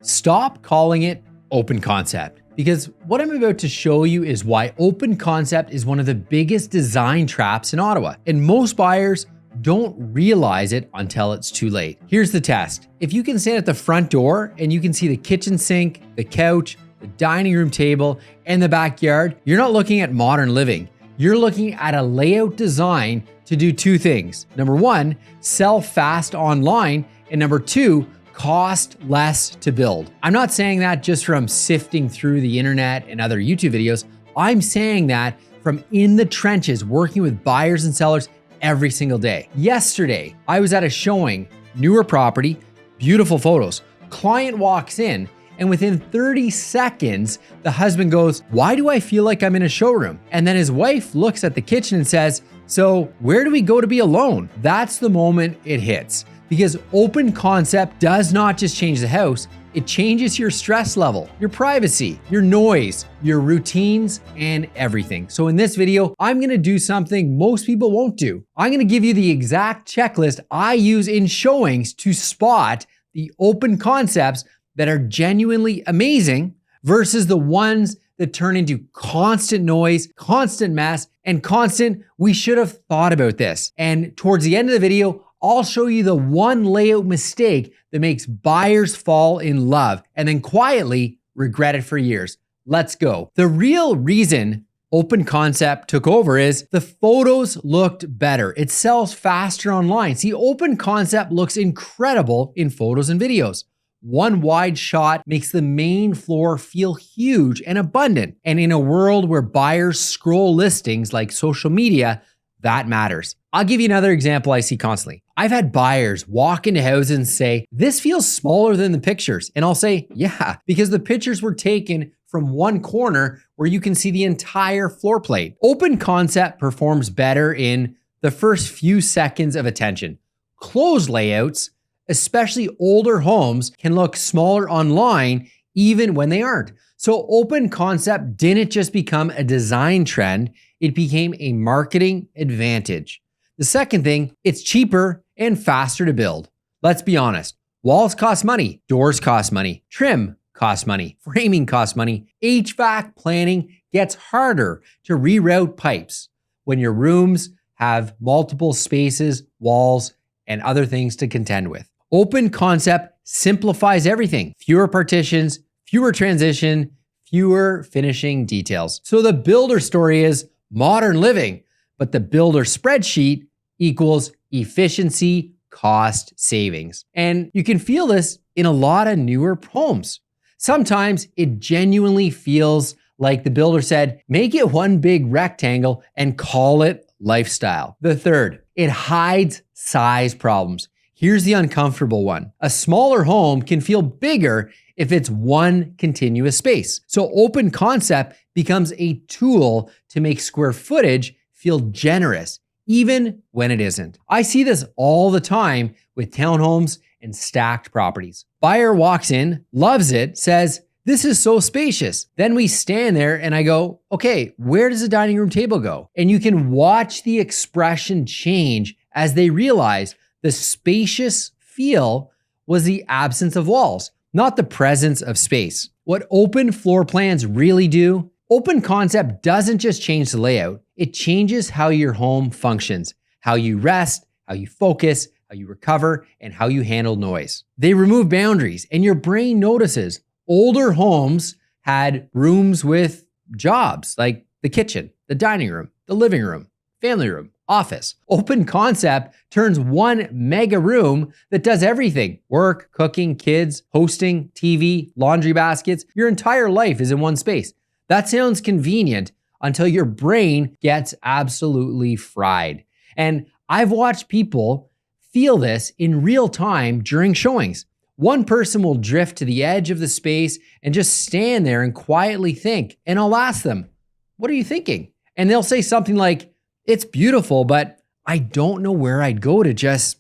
Stop calling it open concept, because what I'm about to show you is why open concept is one of the biggest design traps in Ottawa, and most buyers don't realize it until it's too late. Here's the test. If you can stand at the front door and you can see the kitchen sink, the couch, the dining room table, and the backyard, you're not looking at modern living. You're looking at a layout design to do two things. Number one, sell fast online, and number two, cost less to build. I'm not saying that just from sifting through the internet and other YouTube videos. I'm saying that from in the trenches, working with buyers and sellers every single day. Yesterday, I was at a showing, newer property, beautiful photos. Client walks in, and within 30 seconds, the husband goes, "Why do I feel like I'm in a showroom?" And then his wife looks at the kitchen and says, "So where do we go to be alone?" That's the moment it hits. Because open concept does not just change the house, it changes your stress level, your privacy, your noise, your routines, and everything. So in this video, I'm gonna do something most people won't do. I'm gonna give you the exact checklist I use in showings to spot the open concepts that are genuinely amazing versus the ones that turn into constant noise, constant mess, and constant, "we should have thought about this." And towards the end of the video, I'll show you the one layout mistake that makes buyers fall in love and then quietly regret it for years. Let's go. The real reason open concept took over is the photos looked better. It sells faster online. See, open concept looks incredible in photos and videos. One wide shot makes the main floor feel huge and abundant. And in a world where buyers scroll listings like social media, that matters. I'll give you another example I see constantly. I've had buyers walk into houses and say, "This feels smaller than the pictures." And I'll say, "Yeah, because the pictures were taken from one corner where you can see the entire floor plate." Open concept performs better in the first few seconds of attention. Closed layouts, especially older homes, can look smaller online even when they aren't. So open concept didn't just become a design trend, it became a marketing advantage. The second thing, it's cheaper and faster to build. Let's be honest, walls cost money, doors cost money, trim costs money, framing costs money, HVAC planning gets harder to reroute pipes when your rooms have multiple spaces, walls, and other things to contend with. Open concept simplifies everything. Fewer partitions, fewer transition, fewer finishing details. So the builder story is modern living, but the builder spreadsheet equals efficiency, cost savings. And you can feel this in a lot of newer homes. Sometimes it genuinely feels like the builder said, "Make it one big rectangle and call it lifestyle." The third, it hides size problems. Here's the uncomfortable one. A smaller home can feel bigger if it's one continuous space. So open concept becomes a tool to make square footage feel generous, even when it isn't. I see this all the time with townhomes and stacked properties. Buyer walks in, loves it, says, "This is so spacious." Then we stand there and I go, "Okay, where does the dining room table go?" And you can watch the expression change as they realize the spacious feel was the absence of walls, not the presence of space. What open floor plans really do, open concept doesn't just change the layout, it changes how your home functions, how you rest, how you focus, how you recover, and how you handle noise. They remove boundaries and your brain notices. Older homes had rooms with jobs like the kitchen, the dining room, the living room, family room, office. Open concept turns one mega room that does everything: work, cooking, kids, hosting, TV, laundry baskets. Your entire life is in one space. That sounds convenient until your brain gets absolutely fried. And I've watched people feel this in real time during showings. One person will drift to the edge of the space and just stand there and quietly think. And I'll ask them, "What are you thinking?" And they'll say something like, "It's beautiful, but I don't know where I'd go to just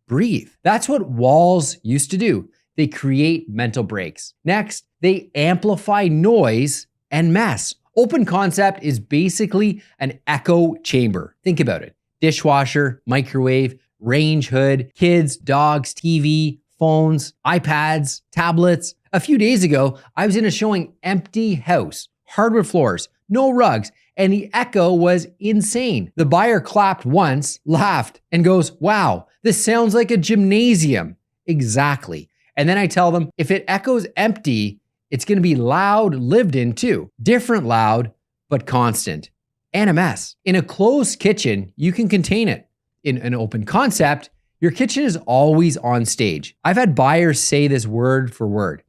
breathe." That's what walls used to do. They create mental breaks. Next, they amplify noise and mess. Open concept is basically an echo chamber. Think about it. Dishwasher, microwave, range hood, kids, dogs, TV, phones, iPads, tablets, A few days ago, I was in a showing empty house, hardwood floors, no rugs, and the echo was insane. The buyer clapped once, laughed, and goes, "Wow, this sounds like a gymnasium." Exactly. And then I tell them, if it echoes empty, it's gonna be loud, lived in too. Different loud, but constant. And a mess. In a closed kitchen, you can contain it. In an open concept, your kitchen is always on stage. I've had buyers say this word for word.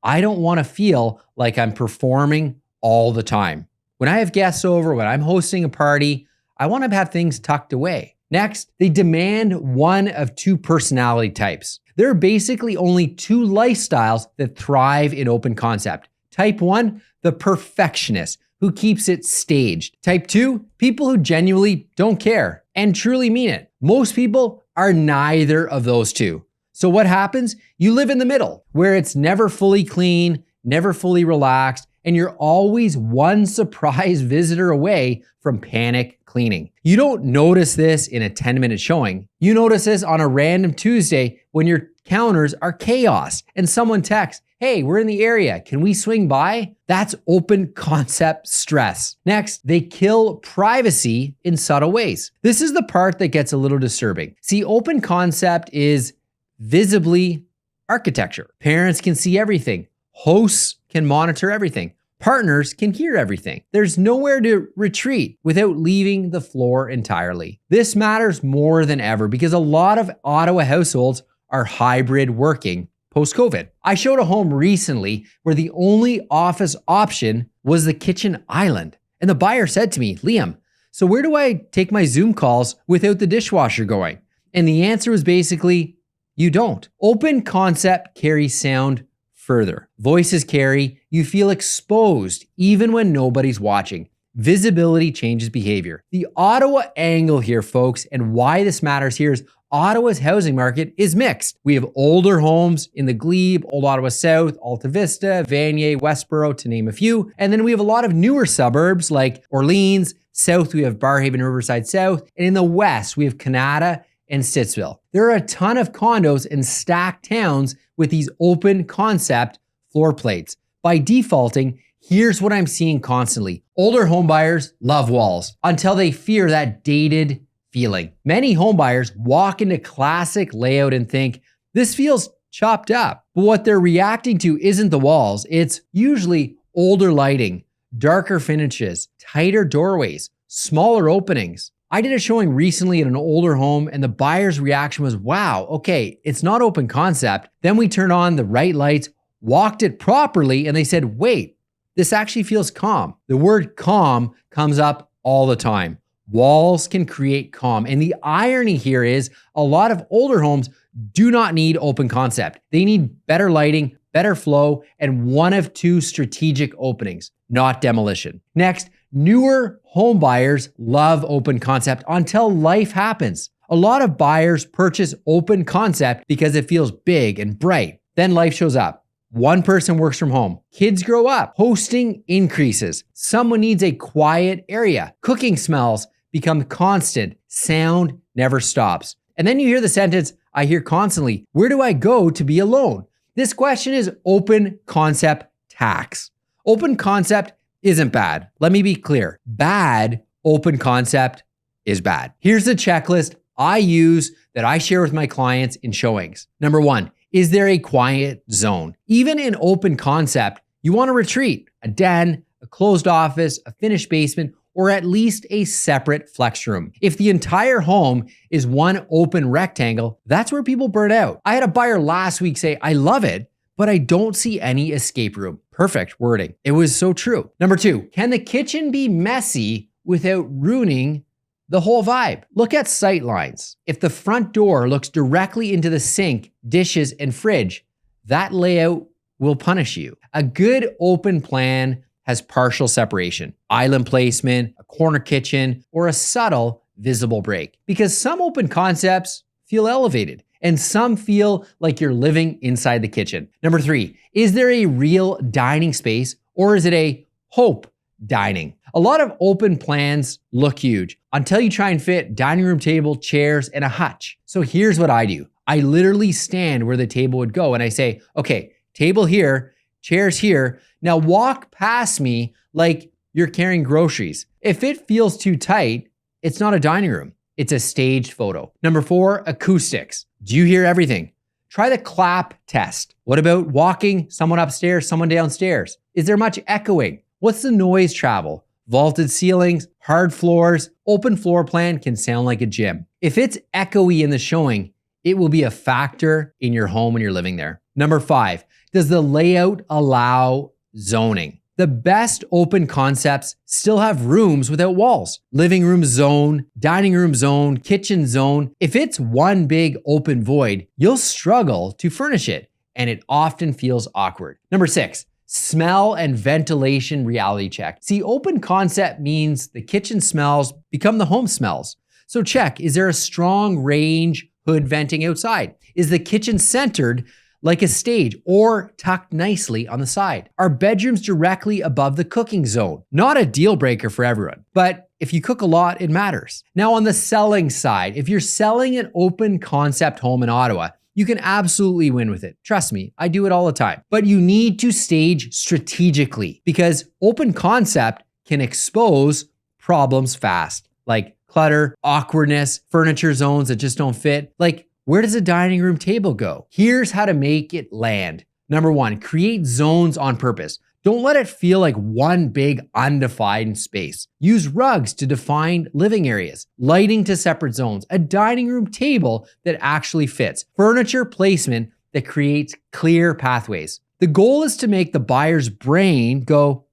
I don't wanna feel like I'm performing all the time. When I have guests over, when I'm hosting a party, I wanna have things tucked away. Next, they demand one of two personality types. There are basically only two lifestyles that thrive in open concept. Type 1, the perfectionist who keeps it staged. Type 2, people who genuinely don't care and truly mean it. Most people are neither of those two. So what happens? You live in the middle where it's never fully clean, never fully relaxed, and you're always one surprise visitor away from panic cleaning. You don't notice this in a 10-minute showing. You notice this on a random Tuesday when your counters are chaos and someone texts, "Hey, we're in the area. Can we swing by?" That's open concept stress. Next, they kill privacy in subtle ways. This is the part that gets a little disturbing. See, open concept is visibly architecture. Parents can see everything. Hosts can monitor everything. Partners can hear everything. There's nowhere to retreat without leaving the floor entirely. This matters more than ever because a lot of Ottawa households are hybrid working post-COVID. I showed a home recently where the only office option was the kitchen island. And the buyer said to me, "Liam, so where do I take my Zoom calls without the dishwasher going?" And the answer was basically, you don't. Open concept carries sound further. Voices carry, you feel exposed even when nobody's watching. Visibility changes behavior. The Ottawa angle here, folks, and why this matters here is Ottawa's housing market is mixed. We have older homes in the Glebe, Old Ottawa South, Alta Vista, Vanier, Westboro, to name a few. And then we have a lot of newer suburbs like Orleans. South, we have Barrhaven, Riverside South. And in the west, we have Canada and Stittsville. There are a ton of condos and stacked towns with these open concept floor plates. By defaulting, here's what I'm seeing constantly. Older homebuyers love walls until they fear that dated feeling. Many homebuyers walk into classic layout and think, this feels chopped up. But what they're reacting to isn't the walls. It's usually older lighting, darker finishes, tighter doorways, smaller openings. I did a showing recently at an older home and the buyer's reaction was, wow, okay, it's not open concept. Then we turned on the right lights, walked it properly, and they said, wait, this actually feels calm. The word calm comes up all the time. Walls can create calm. And the irony here is a lot of older homes do not need open concept. They need better lighting, better flow, and one of two strategic openings, not demolition. Next, newer home buyers love open concept until life happens. A lot of buyers purchase open concept because it feels big and bright. Then life shows up. One person works from home. Kids grow up. Hosting increases. Someone needs a quiet area. Cooking smells become constant. Sound never stops. And then you hear the sentence I hear constantly, where do I go to be alone? This question is open concept tax. Open concept isn't bad. Let me be clear. Bad open concept is bad. Here's the checklist I use that I share with my clients in showings. Number 1, is there a quiet zone? Even in open concept, you want to retreat, a den, a closed office, a finished basement, or at least a separate flex room. If the entire home is one open rectangle, that's where people burn out. I had a buyer last week say, I love it, but I don't see any escape room. Perfect wording. It was so true. Number 2, can the kitchen be messy without ruining the whole vibe? Look at sightlines. If the front door looks directly into the sink, dishes, and fridge, that layout will punish you. A good open plan has partial separation, island placement, a corner kitchen, or a subtle visible break. Because some open concepts feel elevated and some feel like you're living inside the kitchen. Number 3, is there a real dining space or is it a hope dining? A lot of open plans look huge until you try and fit dining room table, chairs, and a hutch. So here's what I do. I literally stand where the table would go and I say, okay, table here, chairs here. Now walk past me like you're carrying groceries. If it feels too tight, it's not a dining room. It's a staged photo. Number 4, acoustics. Do you hear everything? Try the clap test. What about walking, someone upstairs, someone downstairs? Is there much echoing? What's the noise travel? Vaulted ceilings, hard floors, open floor plan can sound like a gym. If it's echoey in the showing, it will be a factor in your home when you're living there. Number 5, does the layout allow zoning? The best open concepts still have rooms without walls. Living room zone, dining room zone, kitchen zone. If it's one big open void, you'll struggle to furnish it, and it often feels awkward. Number 6, smell and ventilation reality check. See, open concept means the kitchen smells become the home smells. So check, is there a strong range hood venting outside? Is the kitchen centered like a stage or tucked nicely on the side? Are bedrooms directly above the cooking zone? Not a deal breaker for everyone, but if you cook a lot, it matters. Now on the selling side, if you're selling an open concept home in Ottawa, you can absolutely win with it. Trust me, I do it all the time. But you need to stage strategically because open concept can expose problems fast, like clutter, awkwardness, furniture zones that just don't fit. Like, where does a dining room table go? Here's how to make it land. Number 1, create zones on purpose. Don't let it feel like one big undefined space. Use rugs to define living areas, lighting to separate zones, a dining room table that actually fits, furniture placement that creates clear pathways. The goal is to make the buyer's brain go,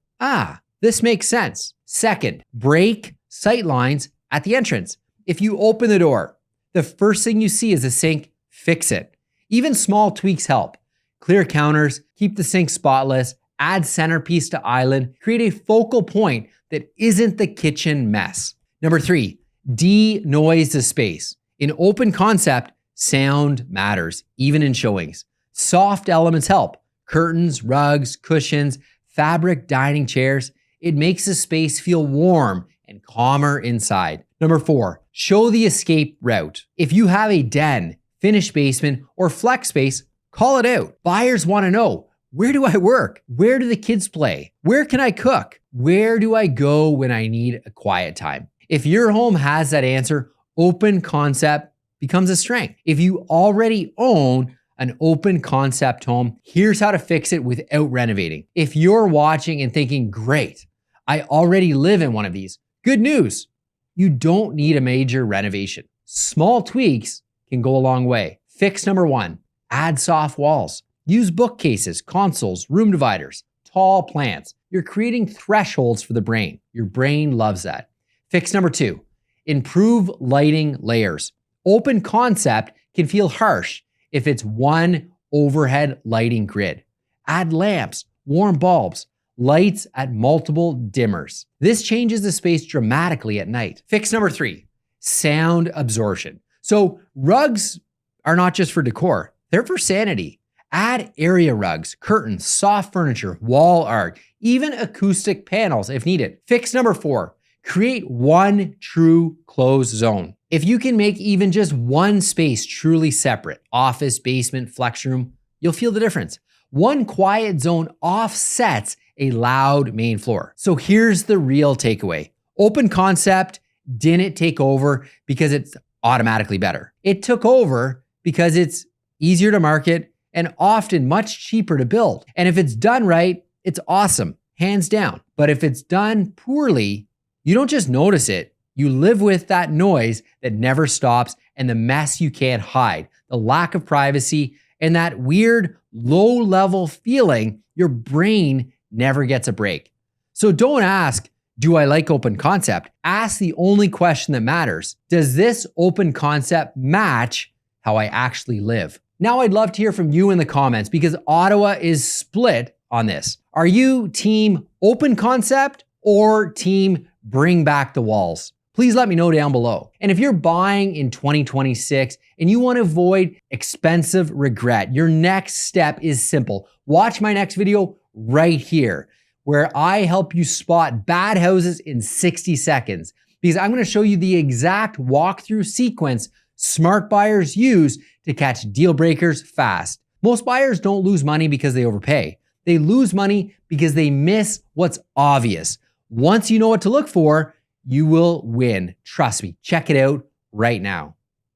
this makes sense. Second, break sightlines at the entrance. If you open the door, the first thing you see is a sink, fix it. Even small tweaks help. Clear counters, keep the sink spotless, add centerpiece to island, create a focal point that isn't the kitchen mess. Number 3, de-noise the space. In open concept, sound matters, even in showings. Soft elements help. Curtains, rugs, cushions, fabric dining chairs. It makes the space feel warm and calmer inside. Number 4, show the escape route. If you have a den, finished basement, or flex space, call it out. Buyers want to know, where do I work? Where do the kids play? Where can I cook? Where do I go when I need a quiet time? If your home has that answer, open concept becomes a strength. If you already own an open concept home, here's how to fix it without renovating. If you're watching and thinking, great, I already live in one of these, good news. You don't need a major renovation. Small tweaks can go a long way. Fix number 1, add soft walls. Use bookcases, consoles, room dividers, tall plants. You're creating thresholds for the brain. Your brain loves that. Fix number 2, improve lighting layers. Open concept can feel harsh if it's one overhead lighting grid. Add lamps, warm bulbs, lights at multiple dimmers. This changes the space dramatically at night. Fix number 3, sound absorption. So rugs are not just for decor, they're for sanity. Add area rugs, curtains, soft furniture, wall art, even acoustic panels if needed. Fix number 4, create one true closed zone. If you can make even just one space truly separate, office, basement, flex room, you'll feel the difference. One quiet zone offsets a loud main floor. So here's the real takeaway. Open concept didn't take over because it's automatically better. It took over because it's easier to market and often much cheaper to build. And if it's done right, it's awesome, hands down. But if it's done poorly, you don't just notice it, you live with that noise that never stops and the mess you can't hide, the lack of privacy, and that weird low-level feeling your brain never gets a break. So don't ask, do I like open concept? Ask the only question that matters. Does this open concept match how I actually live? Now I'd love to hear from you in the comments because Ottawa is split on this. Are you team open concept or team bring back the walls? Please let me know down below. And if you're buying in 2026 and you want to avoid expensive regret, your next step is simple. Watch my next video right here, where I help you spot bad houses in 60 seconds, because I'm going to show you the exact walkthrough sequence smart buyers use to catch deal breakers fast. Most buyers don't lose money because they overpay. They lose money because they miss what's obvious. Once you know what to look for, you will win. Trust me, check it out right now.